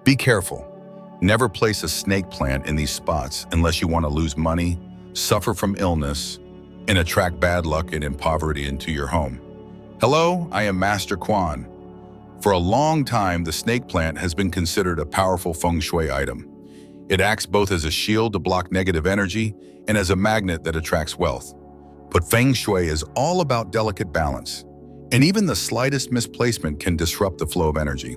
Be careful. Never place a snake plant in these spots unless you want to lose money, suffer from illness, and attract bad luck and poverty into your home. Hello, I am Master Quan. For a long time, the snake plant has been considered a powerful Feng Shui item. It acts both as a shield to block negative energy and as a magnet that attracts wealth. But Feng Shui is all about delicate balance, and even the slightest misplacement can disrupt the flow of energy.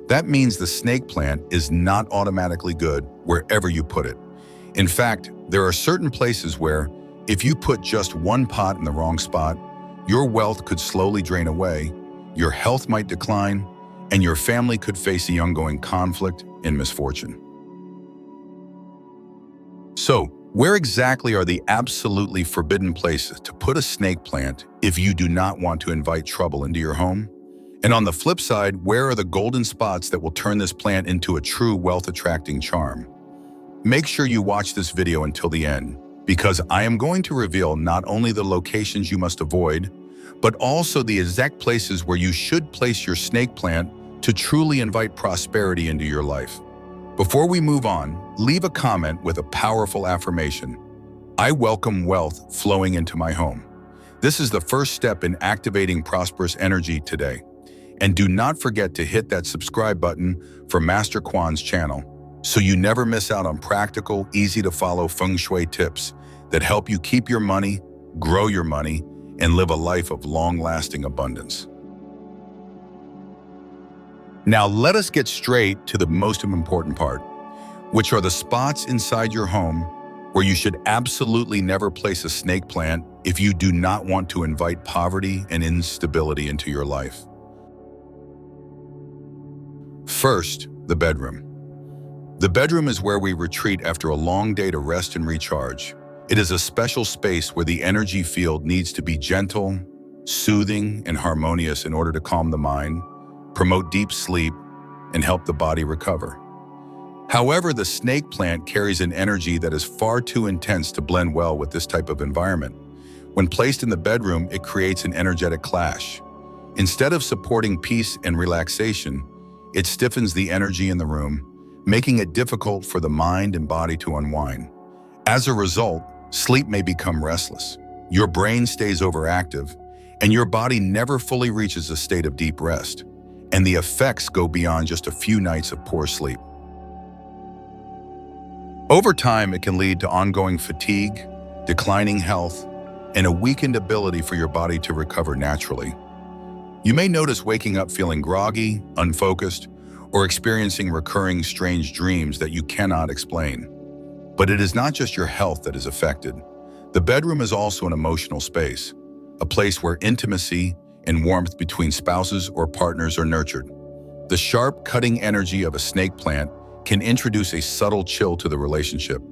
That means the snake plant is not automatically good wherever you put it. In fact, there are certain places where, if you put just one pot in the wrong spot, your wealth could slowly drain away, your health might decline, and your family could face the ongoing conflict and misfortune. So, where exactly are the absolutely forbidden places to put a snake plant if you do not want to invite trouble into your home? And on the flip side, where are the golden spots that will turn this plant into a true wealth-attracting charm? Make sure you watch this video until the end, because I am going to reveal not only the locations you must avoid, but also the exact places where you should place your snake plant to truly invite prosperity into your life. Before we move on, leave a comment with a powerful affirmation. I welcome wealth flowing into my home. This is the first step in activating prosperous energy today. And do not forget to hit that subscribe button for Master Quan's channel so you never miss out on practical, easy-to-follow Feng Shui tips that help you keep your money, grow your money, and live a life of long-lasting abundance. Now let us get straight to the most important part, which are the spots inside your home where you should absolutely never place a snake plant if you do not want to invite poverty and instability into your life. First, the bedroom. The bedroom is where we retreat after a long day to rest and recharge. It is a special space where the energy field needs to be gentle, soothing, and harmonious in order to calm the mind, promote deep sleep, and help the body recover. However, the snake plant carries an energy that is far too intense to blend well with this type of environment. When placed in the bedroom, it creates an energetic clash. Instead of supporting peace and relaxation, it stiffens the energy in the room, making it difficult for the mind and body to unwind. As a result, sleep may become restless, your brain stays overactive, and your body never fully reaches a state of deep rest. And the effects go beyond just a few nights of poor sleep. Over time, it can lead to ongoing fatigue, declining health, and a weakened ability for your body to recover naturally. You may notice waking up feeling groggy, unfocused, or experiencing recurring strange dreams that you cannot explain. But it is not just your health that is affected. The bedroom is also an emotional space, a place where intimacy and warmth between spouses or partners are nurtured. The sharp, cutting energy of a snake plant can introduce a subtle chill to the relationship.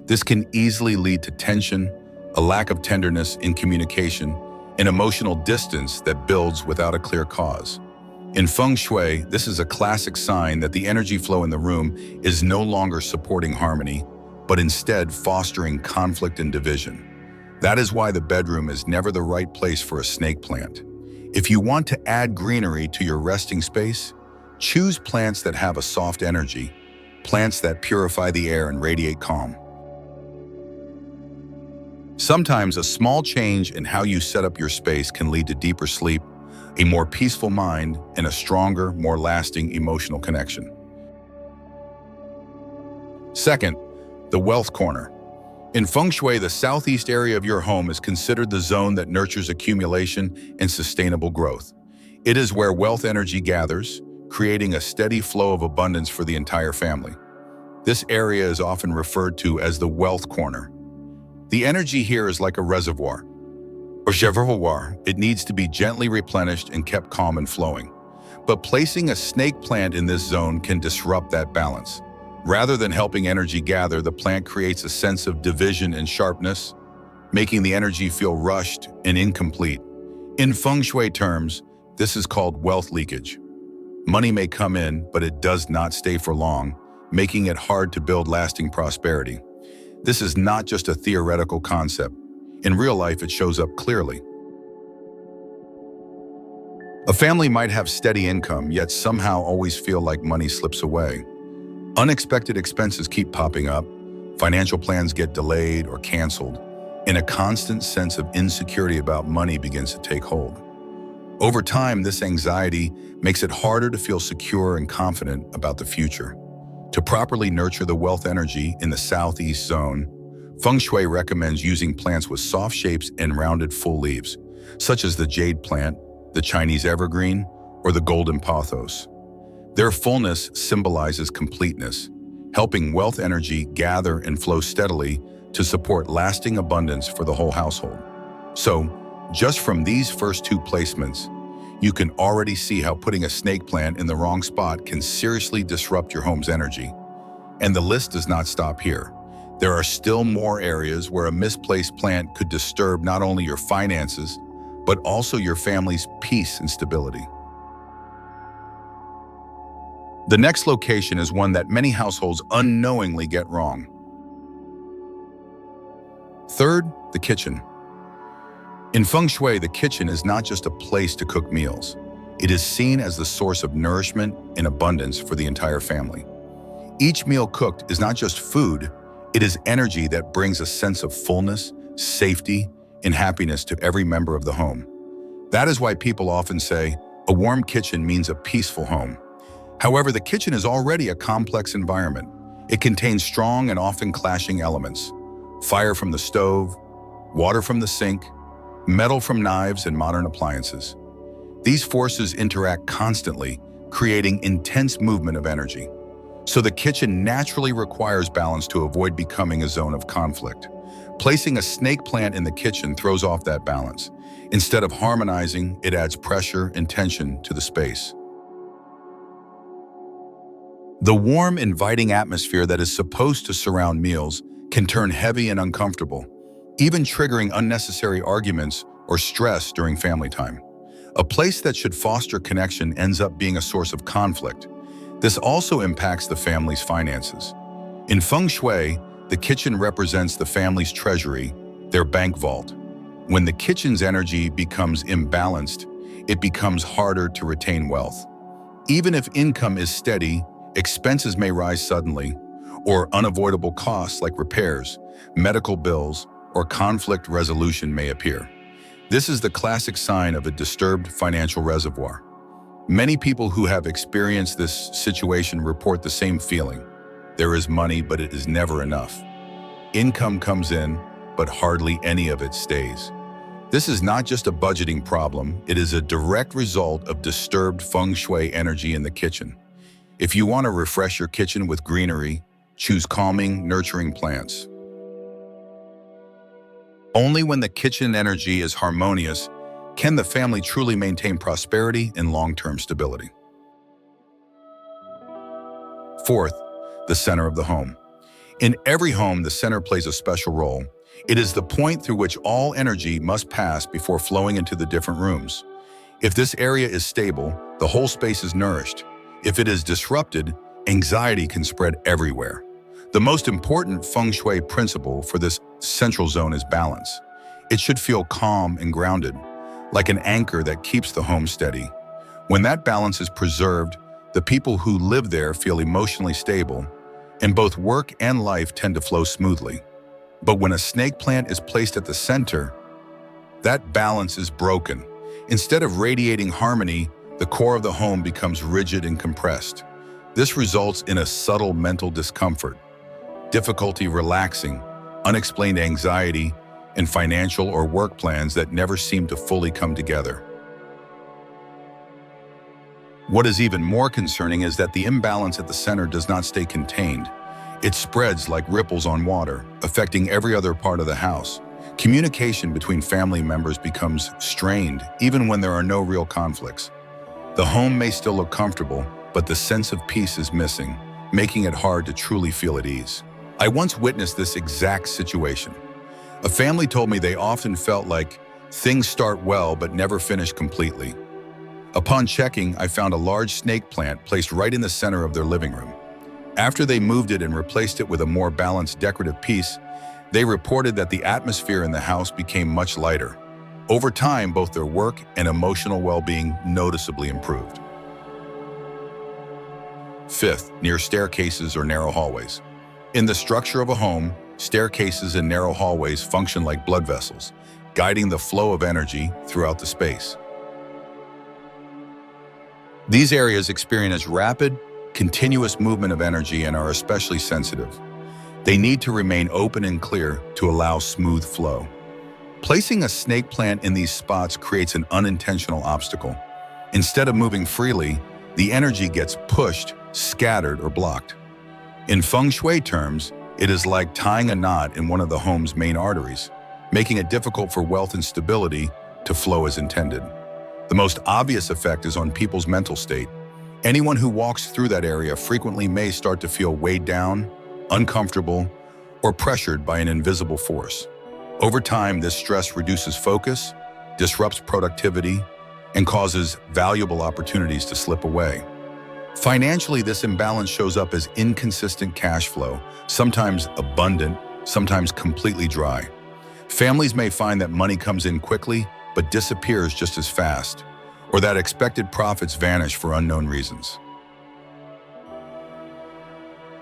This can easily lead to tension, a lack of tenderness in communication, and emotional distance that builds without a clear cause. In Feng Shui, this is a classic sign that the energy flow in the room is no longer supporting harmony, but instead fostering conflict and division. That is why the bedroom is never the right place for a snake plant. If you want to add greenery to your resting space, choose plants that have a soft energy, plants that purify the air and radiate calm. Sometimes a small change in how you set up your space can lead to deeper sleep, a more peaceful mind, and a stronger, more lasting emotional connection. Second, the wealth corner. In Feng Shui, the southeast area of your home is considered the zone that nurtures accumulation and sustainable growth. It is where wealth energy gathers, creating a steady flow of abundance for the entire family. This area is often referred to as the wealth corner. The energy here is like a reservoir. It needs to be gently replenished and kept calm and flowing. But placing a snake plant in this zone can disrupt that balance. Rather than helping energy gather, the plant creates a sense of division and sharpness, making the energy feel rushed and incomplete. In Feng Shui terms, this is called wealth leakage. Money may come in, but it does not stay for long, making it hard to build lasting prosperity. This is not just a theoretical concept. In real life, it shows up clearly. A family might have steady income, yet somehow always feel like money slips away. Unexpected expenses keep popping up, financial plans get delayed or canceled, and a constant sense of insecurity about money begins to take hold. Over time, this anxiety makes it harder to feel secure and confident about the future. To properly nurture the wealth energy in the southeast zone, Feng Shui recommends using plants with soft shapes and rounded full leaves, such as the jade plant, the Chinese evergreen, or the golden pothos. Their fullness symbolizes completeness, helping wealth energy gather and flow steadily to support lasting abundance for the whole household. So, just from these first two placements, you can already see how putting a snake plant in the wrong spot can seriously disrupt your home's energy. And the list does not stop here. There are still more areas where a misplaced plant could disturb not only your finances, but also your family's peace and stability. The next location is one that many households unknowingly get wrong. Third, the kitchen. In Feng Shui, the kitchen is not just a place to cook meals. It is seen as the source of nourishment and abundance for the entire family. Each meal cooked is not just food, it is energy that brings a sense of fullness, safety, and happiness to every member of the home. That is why people often say, a warm kitchen means a peaceful home. However, the kitchen is already a complex environment. It contains strong and often clashing elements: fire from the stove, water from the sink, metal from knives and modern appliances. These forces interact constantly, creating intense movement of energy. So the kitchen naturally requires balance to avoid becoming a zone of conflict. Placing a snake plant in the kitchen throws off that balance. Instead of harmonizing, it adds pressure and tension to the space. The warm, inviting atmosphere that is supposed to surround meals can turn heavy and uncomfortable, even triggering unnecessary arguments or stress during family time. A place that should foster connection ends up being a source of conflict. This also impacts the family's finances. In Feng Shui, the kitchen represents the family's treasury, their bank vault. When the kitchen's energy becomes imbalanced, it becomes harder to retain wealth. Even if income is steady, expenses may rise suddenly, or unavoidable costs like repairs, medical bills, or conflict resolution may appear. This is the classic sign of a disturbed financial reservoir. Many people who have experienced this situation report the same feeling. There is money, but it is never enough. Income comes in, but hardly any of it stays. This is not just a budgeting problem, it is a direct result of disturbed Feng Shui energy in the kitchen. If you want to refresh your kitchen with greenery, choose calming, nurturing plants. Only when the kitchen energy is harmonious can the family truly maintain prosperity and long-term stability. Fourth, the center of the home. In every home, the center plays a special role. It is the point through which all energy must pass before flowing into the different rooms. If this area is stable, the whole space is nourished. If it is disrupted, anxiety can spread everywhere. The most important Feng Shui principle for this central zone is balance. It should feel calm and grounded, like an anchor that keeps the home steady. When that balance is preserved, the people who live there feel emotionally stable, and both work and life tend to flow smoothly. But when a snake plant is placed at the center, that balance is broken. Instead of radiating harmony, the core of the home becomes rigid and compressed. This results in a subtle mental discomfort, difficulty relaxing, unexplained anxiety, and financial or work plans that never seem to fully come together. What is even more concerning is that the imbalance at the center does not stay contained. It spreads like ripples on water, affecting every other part of the house. Communication between family members becomes strained, even when there are no real conflicts. The home may still look comfortable, but the sense of peace is missing, making it hard to truly feel at ease. I once witnessed this exact situation. A family told me they often felt like things start well but never finish completely. Upon checking, I found a large snake plant placed right in the center of their living room. After they moved it and replaced it with a more balanced decorative piece, they reported that the atmosphere in the house became much lighter. Over time, both their work and emotional well-being noticeably improved. Fifth, near staircases or narrow hallways. In the structure of a home, staircases and narrow hallways function like blood vessels, guiding the flow of energy throughout the space. These areas experience rapid, continuous movement of energy and are especially sensitive. They need to remain open and clear to allow smooth flow. Placing a snake plant in these spots creates an unintentional obstacle. Instead of moving freely, the energy gets pushed, scattered, or blocked. In Feng Shui terms, it is like tying a knot in one of the home's main arteries, making it difficult for wealth and stability to flow as intended. The most obvious effect is on people's mental state. Anyone who walks through that area frequently may start to feel weighed down, uncomfortable, or pressured by an invisible force. Over time, this stress reduces focus, disrupts productivity, and causes valuable opportunities to slip away. Financially, this imbalance shows up as inconsistent cash flow, sometimes abundant, sometimes completely dry. Families may find that money comes in quickly, but disappears just as fast, or that expected profits vanish for unknown reasons.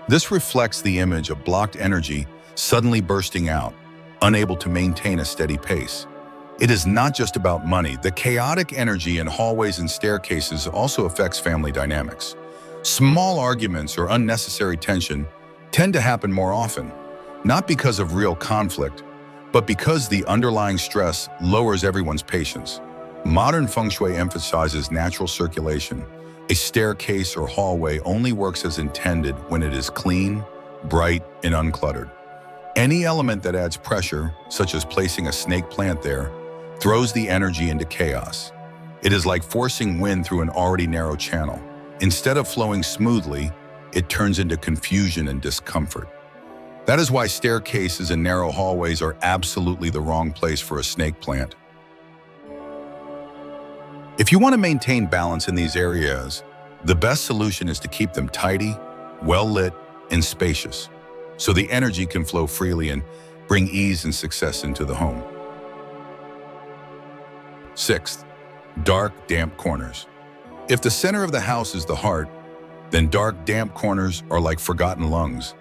This reflects the image of blocked energy suddenly bursting out, unable to maintain a steady pace. It is not just about money. The chaotic energy in hallways and staircases also affects family dynamics. Small arguments or unnecessary tension tend to happen more often, not because of real conflict, but because the underlying stress lowers everyone's patience. Modern Feng Shui emphasizes natural circulation. A staircase or hallway only works as intended when it is clean, bright, and uncluttered. Any element that adds pressure, such as placing a snake plant there, throws the energy into chaos. It is like forcing wind through an already narrow channel. Instead of flowing smoothly, it turns into confusion and discomfort. That is why staircases and narrow hallways are absolutely the wrong place for a snake plant. If you want to maintain balance in these areas, the best solution is to keep them tidy, well-lit, and spacious, so the energy can flow freely and bring ease and success into the home. Sixth, dark, damp corners. If the center of the house is the heart, then dark, damp corners are like forgotten lungs.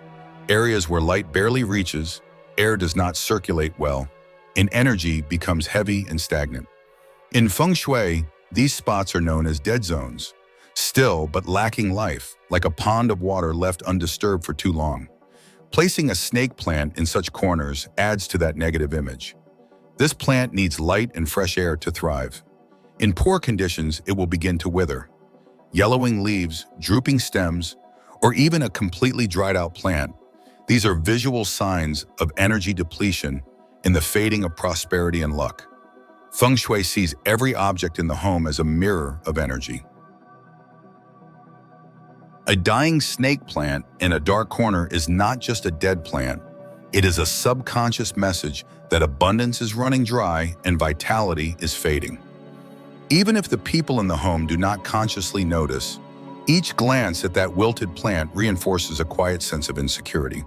Areas where light barely reaches, air does not circulate well, and energy becomes heavy and stagnant. In Feng Shui, these spots are known as dead zones, still but lacking life, like a pond of water left undisturbed for too long. Placing a snake plant in such corners adds to that negative image. This plant needs light and fresh air to thrive. In poor conditions, it will begin to wither. Yellowing leaves, drooping stems, or even a completely dried out plant. These are visual signs of energy depletion and the fading of prosperity and luck. Feng Shui sees every object in the home as a mirror of energy. A dying snake plant in a dark corner is not just a dead plant. It is a subconscious message that abundance is running dry and vitality is fading. Even if the people in the home do not consciously notice, each glance at that wilted plant reinforces a quiet sense of insecurity.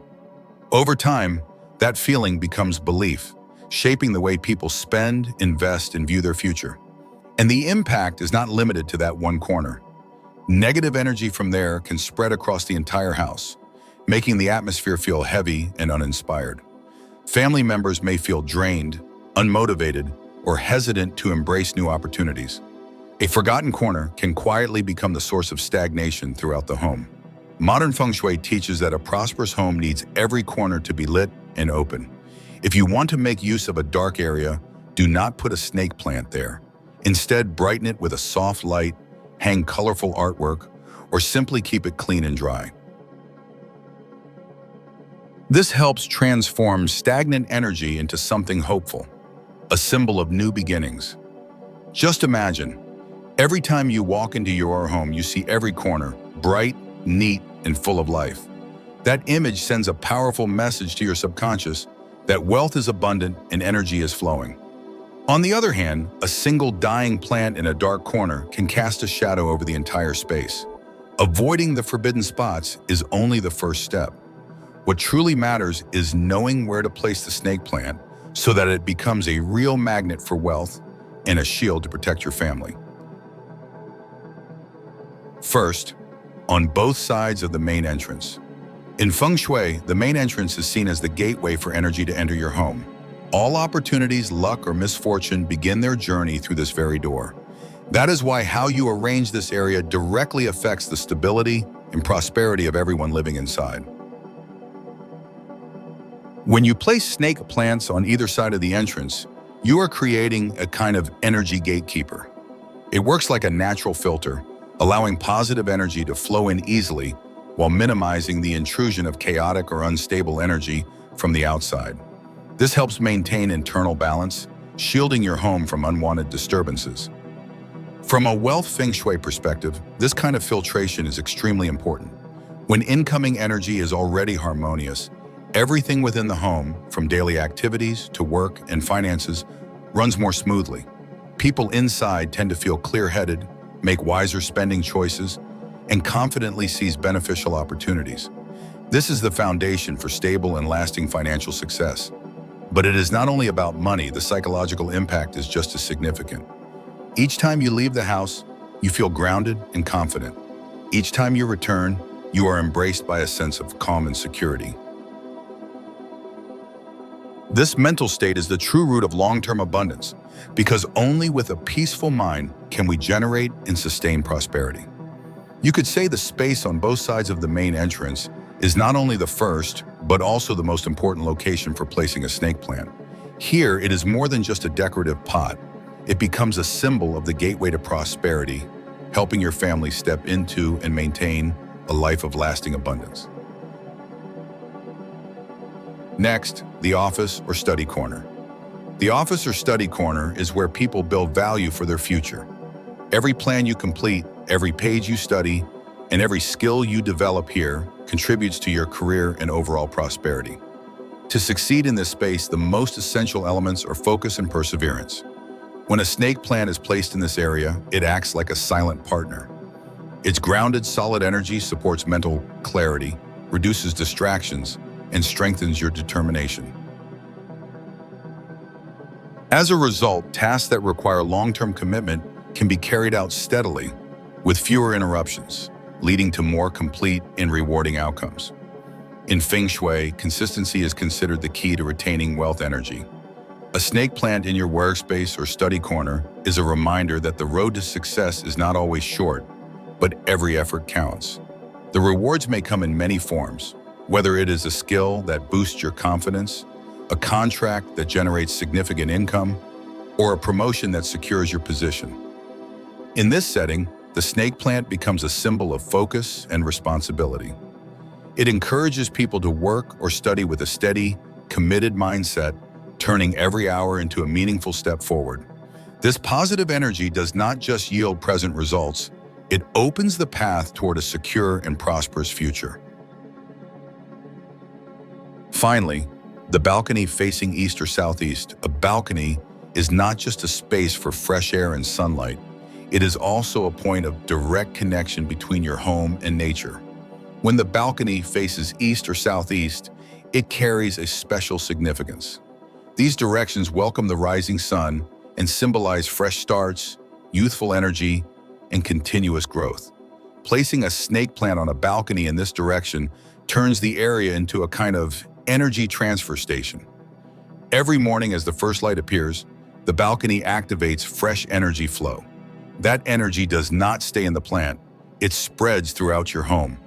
Over time, that feeling becomes belief, shaping the way people spend, invest, and view their future. And the impact is not limited to that one corner. Negative energy from there can spread across the entire house, making the atmosphere feel heavy and uninspired. Family members may feel drained, unmotivated, or hesitant to embrace new opportunities. A forgotten corner can quietly become the source of stagnation throughout the home. Modern Feng Shui teaches that a prosperous home needs every corner to be lit and open. If you want to make use of a dark area, do not put a snake plant there. Instead, brighten it with a soft light, hang colorful artwork, or simply keep it clean and dry. This helps transform stagnant energy into something hopeful, a symbol of new beginnings. Just imagine, every time you walk into your home, you see every corner bright, neat, and full of life. That image sends a powerful message to your subconscious that wealth is abundant and energy is flowing. On the other hand, a single dying plant in a dark corner can cast a shadow over the entire space. Avoiding the forbidden spots is only the first step. What truly matters is knowing where to place the snake plant so that it becomes a real magnet for wealth and a shield to protect your family. First, on both sides of the main entrance. In Feng Shui, the main entrance is seen as the gateway for energy to enter your home. All opportunities, luck, or misfortune begin their journey through this very door. That is why how you arrange this area directly affects the stability and prosperity of everyone living inside. When you place snake plants on either side of the entrance, you are creating a kind of energy gatekeeper. It works like a natural filter, allowing positive energy to flow in easily while minimizing the intrusion of chaotic or unstable energy from the outside. This helps maintain internal balance, shielding your home from unwanted disturbances. From a wealth Feng Shui perspective, this kind of filtration is extremely important. When incoming energy is already harmonious, everything within the home, from daily activities to work and finances, runs more smoothly. People inside tend to feel clear-headed, make wiser spending choices, and confidently seize beneficial opportunities. This is the foundation for stable and lasting financial success. But it is not only about money, the psychological impact is just as significant. Each time you leave the house, you feel grounded and confident. Each time you return, you are embraced by a sense of calm and security. This mental state is the true root of long-term abundance, because only with a peaceful mind can we generate and sustain prosperity. You could say the space on both sides of the main entrance is not only the first, but also the most important location for placing a snake plant. Here, it is more than just a decorative pot. It becomes a symbol of the gateway to prosperity, helping your family step into and maintain a life of lasting abundance. Next, the office or study corner. The office or study corner is where people build value for their future. Every plan you complete, every page you study, and every skill you develop here contributes to your career and overall prosperity. To succeed in this space, the most essential elements are focus and perseverance. When a snake plant is placed in this area, it acts like a silent partner. Its grounded, solid energy supports mental clarity, reduces distractions, and strengthens your determination. As a result, tasks that require long-term commitment can be carried out steadily, with fewer interruptions, leading to more complete and rewarding outcomes. In Feng Shui, consistency is considered the key to retaining wealth energy. A snake plant in your workspace or study corner is a reminder that the road to success is not always short, but every effort counts. The rewards may come in many forms, whether it is a skill that boosts your confidence, a contract that generates significant income, or a promotion that secures your position. In this setting, the snake plant becomes a symbol of focus and responsibility. It encourages people to work or study with a steady, committed mindset, turning every hour into a meaningful step forward. This positive energy does not just yield present results, it opens the path toward a secure and prosperous future. Finally, the balcony facing east or southeast. A balcony is not just a space for fresh air and sunlight. It is also a point of direct connection between your home and nature. When the balcony faces east or southeast, it carries a special significance. These directions welcome the rising sun and symbolize fresh starts, youthful energy, and continuous growth. Placing a snake plant on a balcony in this direction turns the area into a kind of energy transfer station. Every morning as the first light appears, the balcony activates fresh energy flow. That energy does not stay in the plant, it spreads throughout your home.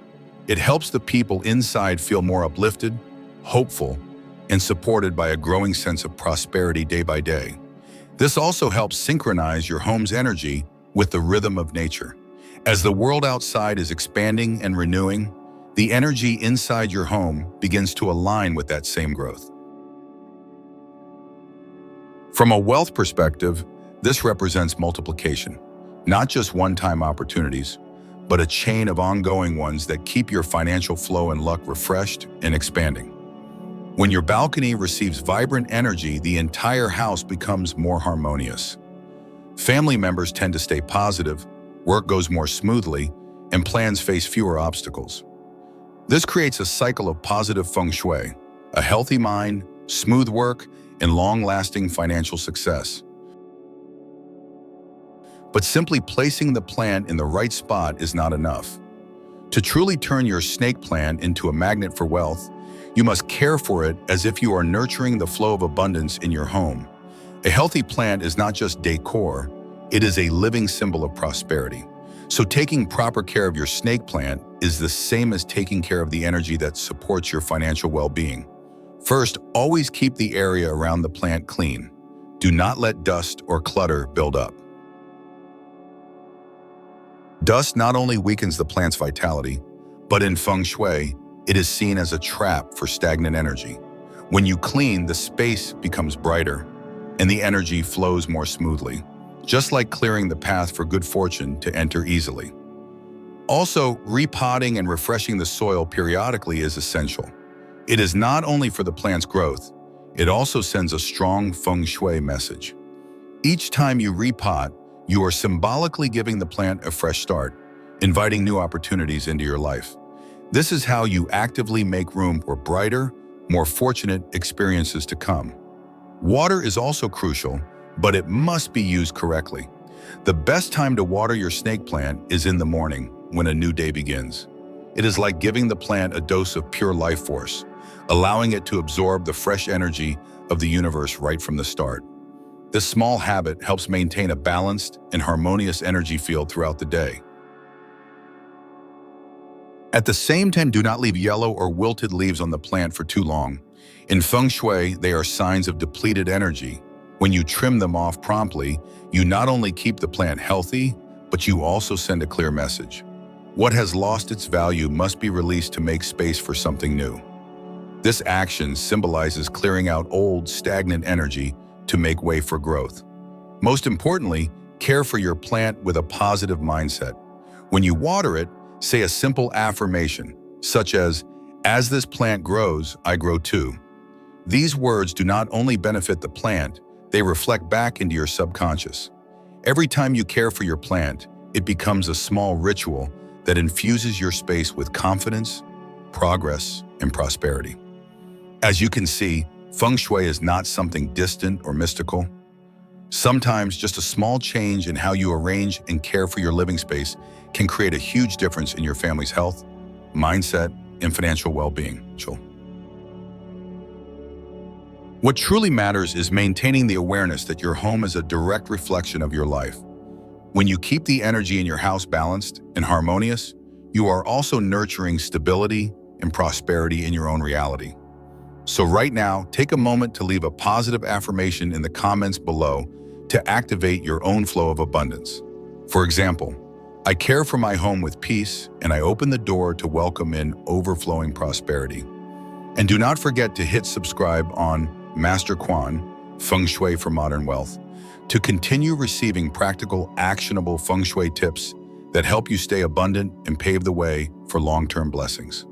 It helps the people inside feel more uplifted, hopeful, and supported by a growing sense of prosperity day by day. This also helps synchronize your home's energy with the rhythm of nature. As the world outside is expanding and renewing, the energy inside your home begins to align with that same growth. From a wealth perspective, this represents multiplication, not just one-time opportunities, but a chain of ongoing ones that keep your financial flow and luck refreshed and expanding. When your balcony receives vibrant energy, the entire house becomes more harmonious. Family members tend to stay positive, work goes more smoothly, and plans face fewer obstacles. This creates a cycle of positive feng shui, a healthy mind, smooth work, and long-lasting financial success. But simply placing the plant in the right spot is not enough. To truly turn your snake plant into a magnet for wealth, you must care for it as if you are nurturing the flow of abundance in your home. A healthy plant is not just decor, it is a living symbol of prosperity. So taking proper care of your snake plant is the same as taking care of the energy that supports your financial well-being. First, always keep the area around the plant clean. Do not let dust or clutter build up. Dust not only weakens the plant's vitality, but in Feng Shui, it is seen as a trap for stagnant energy. When you clean, the space becomes brighter and the energy flows more smoothly, just like clearing the path for good fortune to enter easily. Also, repotting and refreshing the soil periodically is essential. It is not only for the plant's growth, it also sends a strong Feng Shui message. Each time you repot, you are symbolically giving the plant a fresh start, inviting new opportunities into your life. This is how you actively make room for brighter, more fortunate experiences to come. Water is also crucial, but it must be used correctly. The best time to water your snake plant is in the morning, when a new day begins. It is like giving the plant a dose of pure life force, allowing it to absorb the fresh energy of the universe right from the start. This small habit helps maintain a balanced and harmonious energy field throughout the day. At the same time, do not leave yellow or wilted leaves on the plant for too long. In Feng Shui, they are signs of depleted energy. When you trim them off promptly, you not only keep the plant healthy, but you also send a clear message. What has lost its value must be released to make space for something new. This action symbolizes clearing out old, stagnant energy to make way for growth. Most importantly, care for your plant with a positive mindset. When you water it, say a simple affirmation, such as this plant grows, I grow too." These words do not only benefit the plant, they reflect back into your subconscious. Every time you care for your plant, it becomes a small ritual that infuses your space with confidence, progress, and prosperity. As you can see, Feng Shui is not something distant or mystical. Sometimes just a small change in how you arrange and care for your living space can create a huge difference in your family's health, mindset, and financial well-being. What truly matters is maintaining the awareness that your home is a direct reflection of your life. When you keep the energy in your house balanced and harmonious, you are also nurturing stability and prosperity in your own reality. So right now, take a moment to leave a positive affirmation in the comments below to activate your own flow of abundance. For example, I care for my home with peace, and I open the door to welcome in overflowing prosperity. And do not forget to hit subscribe on Master Quan, Feng Shui for Modern Wealth, to continue receiving practical, actionable Feng Shui tips that help you stay abundant and pave the way for long-term blessings.